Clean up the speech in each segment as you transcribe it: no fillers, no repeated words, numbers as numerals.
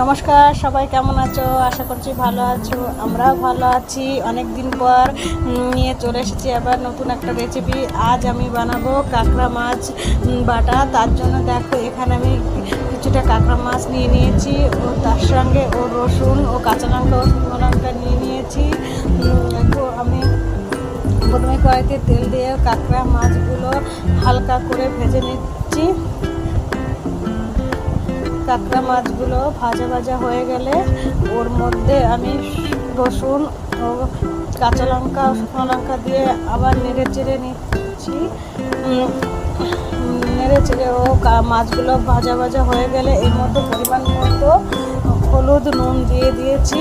নমস্কার, সবাই কেমন আছো? আশা করছি ভালো আছো। আমরাও ভালো আছি। অনেক দিন পর নিয়ে চলে এসেছি আবার নতুন একটা রেসিপি। আজ আমি বানাবো কাঁকড়া মাছ বাটা। তার জন্য দেখো এখানে আমি কিছুটা কাঁকড়া মাছ নিয়ে নিয়েছি ও তার সঙ্গে ও রসুন ও কাঁচা লঙ্কা ও শুকনো লঙ্কা নিয়ে নিয়েছি। আমি প্রথমে কড়াইতে তেল দিয়ে কাঁকড়া মাছগুলো হালকা করে ভেজে নিচ্ছি। কাঁকড়া মাছগুলো ভাজা ভাজা হয়ে গেলে ওর মধ্যে আমি রসুন ও কাঁচা লঙ্কা শুকনো লঙ্কা দিয়ে আবার নেড়ে চেড়ে নিচ্ছি। নেড়ে চেড়ে ও মাছগুলো ভাজা ভাজা হয়ে গেলে এর মধ্যে পরিমাণ মতো হলুদ নুন দিয়ে দিয়েছি।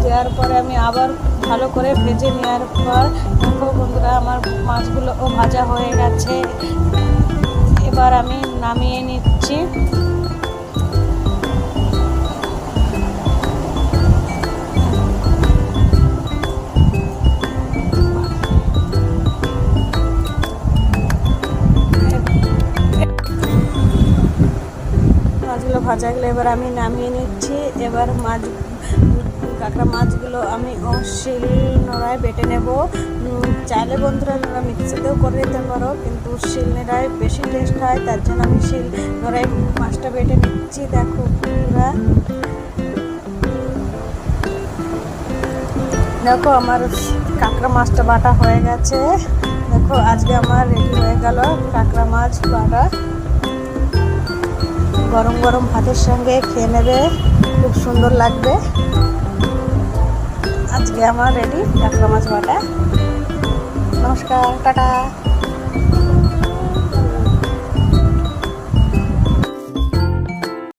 দেওয়ার পরে আমি আবার ভালো করে ভেজে নেওয়ার পর দেখো বন্ধুরা আমার মাছগুলো ও ভাজা হয়ে গেছে। এবার আমি নামিয়ে নিচ্ছি। মাছগুলো ভাজা গেলে এবার আমি নামিয়ে নিচ্ছি। এবার কাঁকড়া মাছগুলো আমি শিল নোড়ায় বেটে নেব। চাইলে বন্ধুরা মিক্সিতেও করে নিতে পারো, কিন্তু শিল নোড়ায় বেশি টেস্ট হয়, তার জন্য আমি শিল নোড়ায় মাছটা বেটে নিচ্ছি। দেখো বন্ধুরা, দেখো আমার কাঁকড়া মাছটা বাটা হয়ে গেছে। দেখো আজকে আমার রেডি হয়ে গেল কাঁকড়া মাছ বাটা। গরম গরম ভাতের সঙ্গে খেয়ে নেবে, খুব সুন্দর লাগবে। আজকে আমার রেডি কাঁকড়া মাছ বাটা। নমস্কার, টাটা।